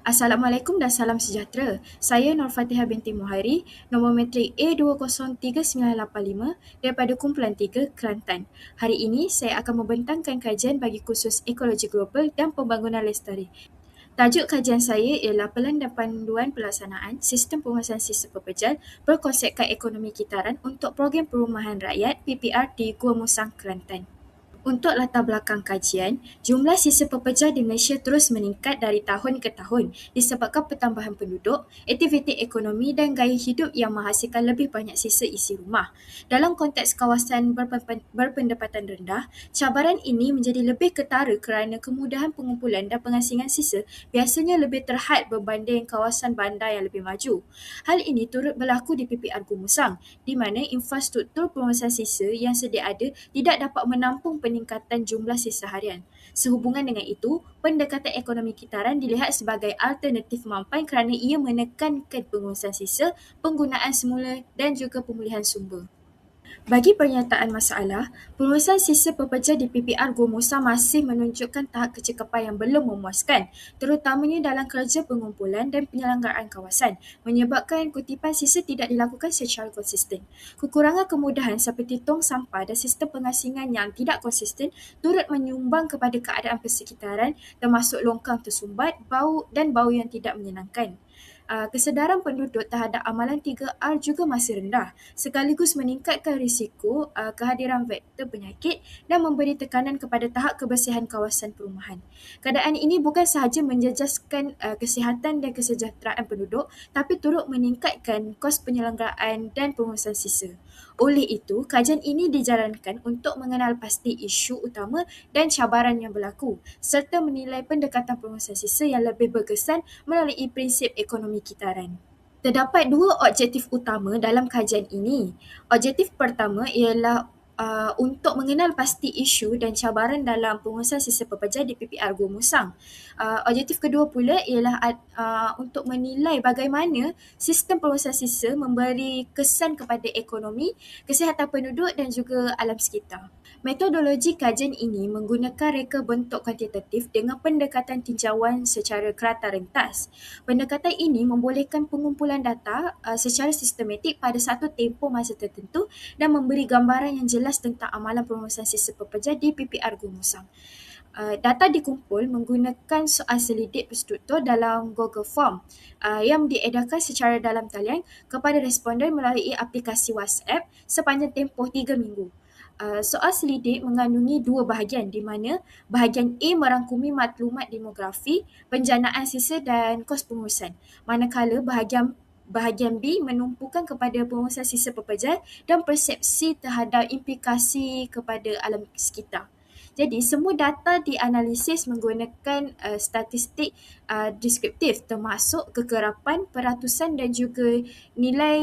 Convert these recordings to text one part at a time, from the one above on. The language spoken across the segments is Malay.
Assalamualaikum dan salam sejahtera. Saya Nur Fatihah binti Muhairi, nombor matrik A203985 daripada Kumpulan 3, Kelantan. Hari ini saya akan membentangkan kajian bagi kursus Ekologi Global dan Pembangunan Lestari. Tajuk kajian saya ialah Pelan dan Panduan Pelaksanaan Sistem Penguasaan Sisa Pepejal berkonsepkan ekonomi kitaran untuk Program Perumahan Rakyat PPR di Gua Musang, Kelantan. Untuk latar belakang kajian, jumlah sisa pepejal di Malaysia terus meningkat dari tahun ke tahun disebabkan pertambahan penduduk, aktiviti ekonomi dan gaya hidup yang menghasilkan lebih banyak sisa isi rumah. Dalam konteks kawasan berpendapatan rendah, cabaran ini menjadi lebih ketara kerana kemudahan pengumpulan dan pengasingan sisa biasanya lebih terhad berbanding kawasan bandar yang lebih maju. Hal ini turut berlaku di PPR Gumusang, di mana infrastruktur penguasaan sisa yang sedia ada tidak dapat menampung peningkatan jumlah sisa harian. Sehubungan dengan itu, pendekatan ekonomi kitaran dilihat sebagai alternatif mampan kerana ia menekankan penguasaan sisa, penggunaan semula dan juga pemulihan sumber. Bagi pernyataan masalah, pengurusan sisa pepejal di PPR Gua Musang masih menunjukkan tahap kecekapan yang belum memuaskan, terutamanya dalam kerja pengumpulan dan penyelenggaraan kawasan, menyebabkan kutipan sisa tidak dilakukan secara konsisten. Kekurangan kemudahan seperti tong sampah dan sistem pengasingan yang tidak konsisten turut menyumbang kepada keadaan persekitaran termasuk longkang tersumbat, bau dan bau yang tidak menyenangkan. Kesedaran penduduk terhadap amalan 3R juga masih rendah, sekaligus meningkatkan risiko kehadiran vektor penyakit dan memberi tekanan kepada tahap kebersihan kawasan perumahan. Keadaan ini bukan sahaja menjejaskan kesihatan dan kesejahteraan penduduk, tapi turut meningkatkan kos penyelenggaraan dan pengurusan sisa. Oleh itu, kajian ini dijalankan untuk mengenal pasti isu utama dan cabaran yang berlaku, serta menilai pendekatan pengurusan sisa yang lebih berkesan melalui prinsip ekonomi kitaran. Terdapat dua objektif utama dalam kajian ini. Objektif pertama ialah untuk mengenal pasti isu dan cabaran dalam pengurusan sisa pepejal di PPR Gua Musang. Objektif kedua pula ialah untuk menilai bagaimana sistem pengurusan sisa memberi kesan kepada ekonomi, kesihatan penduduk dan juga alam sekitar. Metodologi kajian ini menggunakan reka bentuk kuantitatif dengan pendekatan tinjauan secara kerata rentas. Pendekatan ini membolehkan pengumpulan data secara sistematik pada satu tempoh masa tertentu dan memberi gambaran yang jelas tentang amalan pengurusan sisa pepejal di PPR Gua Musang. Data dikumpul menggunakan soal selidik berstruktur dalam Google Form yang diedarkan secara dalam talian kepada responden melalui aplikasi WhatsApp sepanjang tempoh 3 minggu. Soal selidik mengandungi dua bahagian di mana bahagian A merangkumi maklumat demografi, penjanaan sisa dan kos pengurusan. Manakala bahagian B menumpukan kepada pengurusan sisa pepejal dan persepsi terhadap implikasi kepada alam sekitar. Jadi semua data dianalisis menggunakan statistik deskriptif termasuk kekerapan, peratusan dan juga nilai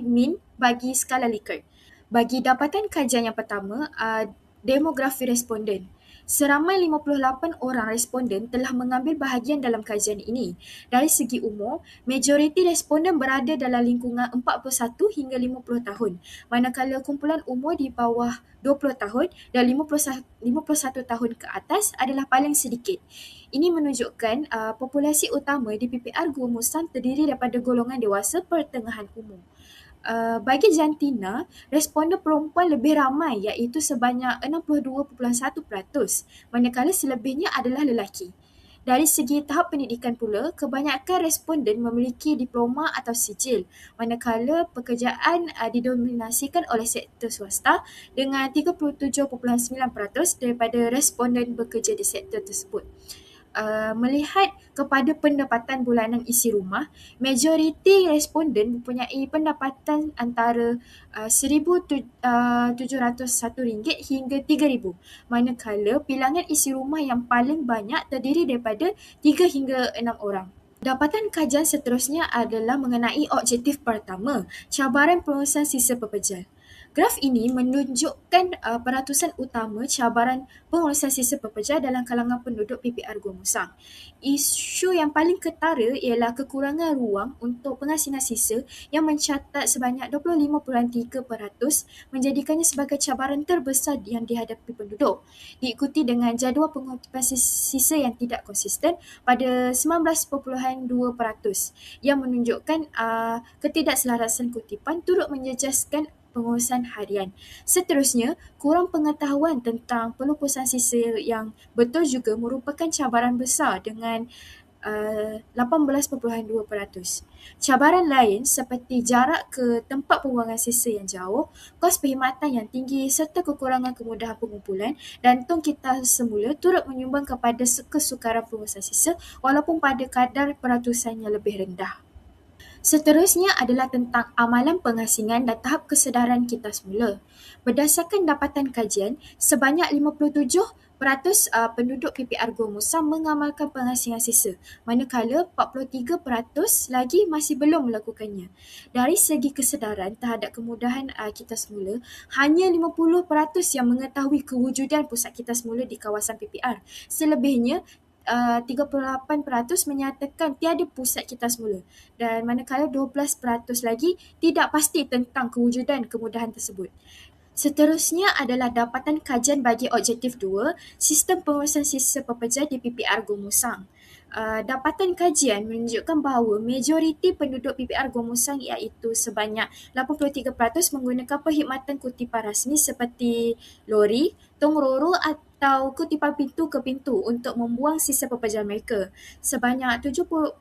min bagi skala Likert. Bagi dapatan kajian yang pertama, demografi responden. Seramai 58 orang responden telah mengambil bahagian dalam kajian ini. Dari segi umur, majoriti responden berada dalam lingkungan 41 hingga 50 tahun, manakala kumpulan umur di bawah 20 tahun dan 51 tahun ke atas adalah paling sedikit. Ini menunjukkan populasi utama di PPR Gua Musang terdiri daripada golongan dewasa pertengahan umur. Bagi jantina, responden perempuan lebih ramai iaitu sebanyak 62.1%, manakala selebihnya adalah lelaki. Dari segi tahap pendidikan pula, kebanyakan responden memiliki diploma atau sijil, manakala pekerjaan didominasikan oleh sektor swasta dengan 37.9% daripada responden bekerja di sektor tersebut. Melihat kepada pendapatan bulanan isi rumah, majoriti responden mempunyai pendapatan antara RM1,701 hingga RM3,000, manakala bilangan isi rumah yang paling banyak terdiri daripada 3 hingga 6 orang. Dapatan kajian seterusnya adalah mengenai objektif pertama, cabaran pengurusan sisa pepejal. Graf ini menunjukkan peratusan utama cabaran pengurusan sisa pekerja dalam kalangan penduduk PPR Gua Musang. Isu yang paling ketara ialah kekurangan ruang untuk pengasinan sisa yang mencatat sebanyak 25.3%, menjadikannya sebagai cabaran terbesar yang dihadapi penduduk. Diikuti dengan jadual pengutipan sisa yang tidak konsisten pada 19.2%, yang menunjukkan ketidakselarasan kutipan turut menjejaskan pengurusan harian. Seterusnya, kurang pengetahuan tentang pelupusan sisa yang betul juga merupakan cabaran besar dengan 18.2%. Cabaran lain seperti jarak ke tempat pembuangan sisa yang jauh, kos perkhidmatan yang tinggi serta kekurangan kemudahan pengumpulan dan tong kita semula turut menyumbang kepada kesukaran pengurusan sisa walaupun pada kadar peratusan yang lebih rendah. Seterusnya adalah tentang amalan pengasingan dan tahap kesedaran kita semula. Berdasarkan dapatan kajian, sebanyak 57% penduduk PPR Gua Musang mengamalkan pengasingan sisa, manakala 43% lagi masih belum melakukannya. Dari segi kesedaran terhadap kemudahan kita semula, hanya 50% yang mengetahui kewujudan pusat kita semula di kawasan PPR. Selebihnya, 38% menyatakan tiada pusat kita semula, dan manakala 12% lagi tidak pasti tentang kewujudan kemudahan tersebut. Seterusnya adalah dapatan kajian bagi objektif 2, sistem pengurusan sisa pekerja di PPR Gua Musang. Dapatan kajian menunjukkan bahawa majoriti penduduk PPR Gua Musang iaitu sebanyak 83% menggunakan perkhidmatan kutipan rasmi seperti lori, tong roro atau kutipan pintu ke pintu untuk membuang sisa pekerjaan mereka. Sebanyak 7.8%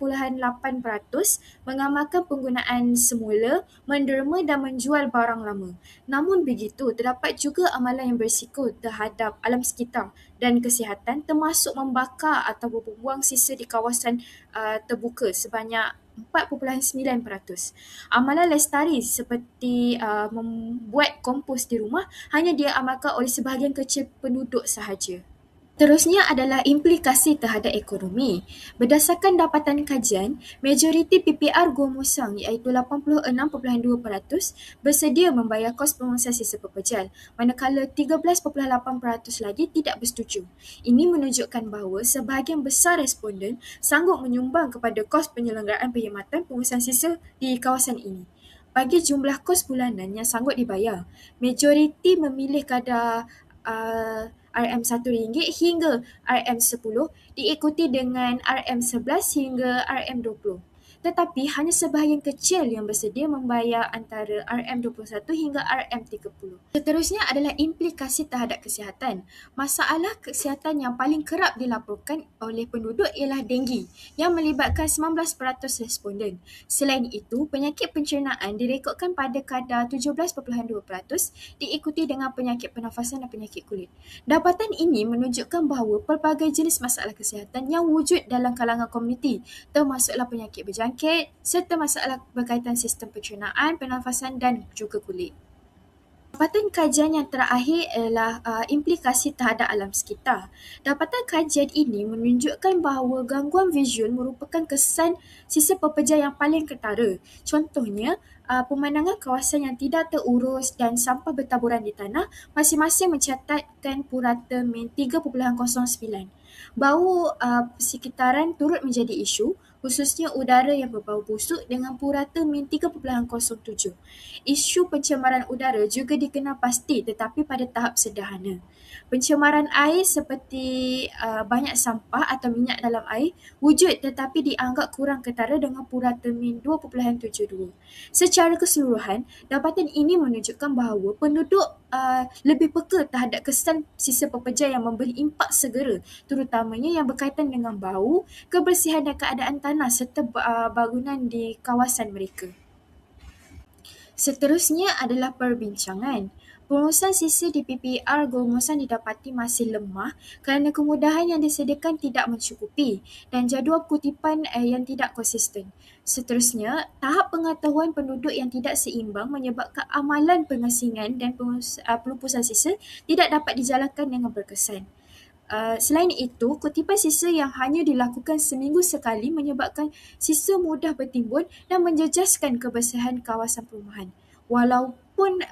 mengamalkan penggunaan semula, menderma dan menjual barang lama. Namun begitu, terdapat juga amalan yang berisiko terhadap alam sekitar dan kesihatan, termasuk membakar atau membuang sisa di kawasan terbuka sebanyak 4.9%. Amalan lestari seperti membuat kompos di rumah hanya diamalkan oleh sebahagian kecil penduduk sahaja. Terusnya adalah implikasi terhadap ekonomi. Berdasarkan dapatan kajian, majoriti PPR Gua Musang iaitu 86.2% bersedia membayar kos pengurusan sisa pekerja, manakala 13.8% lagi tidak bersetuju. Ini menunjukkan bahawa sebahagian besar responden sanggup menyumbang kepada kos penyelenggaraan perkhidmatan pengurusan sisa di kawasan ini. Bagi jumlah kos bulanan yang sanggup dibayar, majoriti memilih kadar RM1 hingga RM10, diikuti dengan RM11 hingga RM20. Tetapi hanya sebahagian kecil yang bersedia membayar antara RM21 hingga RM30. Seterusnya adalah implikasi terhadap kesihatan. Masalah kesihatan yang paling kerap dilaporkan oleh penduduk ialah denggi yang melibatkan 19% responden. Selain itu, penyakit pencernaan direkodkan pada kadar 17.2%, diikuti dengan penyakit pernafasan dan penyakit kulit. Dapatan ini menunjukkan bahawa pelbagai jenis masalah kesihatan yang wujud dalam kalangan komuniti, termasuklah penyakit berjangkit serta masalah berkaitan sistem pencernaan, pernafasan dan juga kulit. Dapatan kajian yang terakhir ialah implikasi terhadap alam sekitar. Dapatan kajian ini menunjukkan bahawa gangguan visual merupakan kesan sisa pekerja yang paling ketara. Contohnya, pemandangan kawasan yang tidak terurus dan sampah bertaburan di tanah masing-masing mencatatkan purata min 3.09. Bau sekitaran turut menjadi isu, khususnya udara yang berbau busuk dengan purata min 3.07. Isu pencemaran udara juga dikenal pasti tetapi pada tahap sederhana. Pencemaran air seperti banyak sampah atau minyak dalam air wujud tetapi dianggap kurang ketara dengan purata min 2.72. Secara keseluruhan, dapatan ini menunjukkan bahawa penduduk lebih peka terhadap kesan sisa pekerja yang memberi impak segera, terutamanya yang berkaitan dengan bau, kebersihan dan keadaan tanah serta bangunan di kawasan mereka. Seterusnya adalah perbincangan. Pengurusan sisa di PPR Gua Musang didapati masih lemah kerana kemudahan yang disediakan tidak mencukupi dan jadual kutipan yang tidak konsisten. Seterusnya, tahap pengetahuan penduduk yang tidak seimbang menyebabkan amalan pengasingan dan pelupusan sisa tidak dapat dijalankan dengan berkesan. Selain itu, kutipan sisa yang hanya dilakukan seminggu sekali menyebabkan sisa mudah bertimbun dan menjejaskan kebersihan kawasan perumahan. Walaupun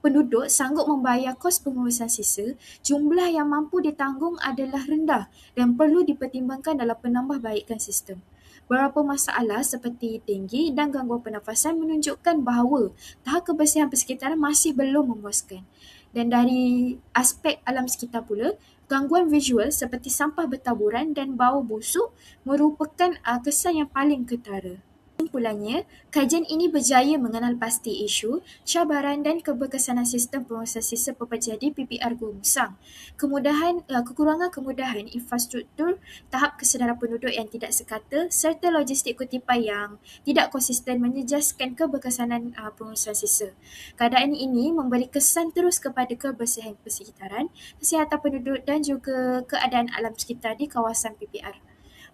penduduk sanggup membayar kos pengurusan sisa, jumlah yang mampu ditanggung adalah rendah dan perlu dipertimbangkan dalam penambahbaikan sistem. Beberapa masalah seperti denggi dan gangguan pernafasan menunjukkan bahawa tahap kebersihan persekitaran masih belum memuaskan. Dan dari aspek alam sekitar pula, gangguan visual seperti sampah bertaburan dan bau busuk merupakan kesan yang paling ketara. Kesimpulannya, kajian ini berjaya mengenal pasti isu, cabaran dan keberkesanan sistem pengurusan sisa pekerja di PPR Gua Musang. Kekurangan kemudahan infrastruktur, tahap kesedaran penduduk yang tidak sekata serta logistik kutipan yang tidak konsisten menjejaskan keberkesanan pengurusan sisa. Keadaan ini memberi kesan terus kepada kebersihan persekitaran, kesihatan penduduk dan juga keadaan alam sekitar di kawasan PPR.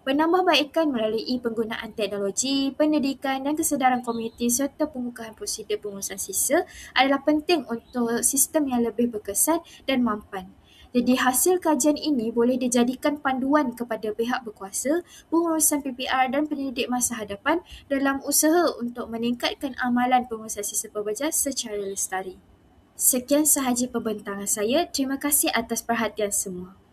Penambahbaikan melalui penggunaan teknologi, pendidikan dan kesedaran komuniti serta pembukaan prosedur pengurusan sisa adalah penting untuk sistem yang lebih berkesan dan mampan. Jadi hasil kajian ini boleh dijadikan panduan kepada pihak berkuasa, pengurusan PPR dan pendidik masa hadapan dalam usaha untuk meningkatkan amalan pengurusan sisa pekerja secara lestari. Sekian sahaja pembentangan saya. Terima kasih atas perhatian semua.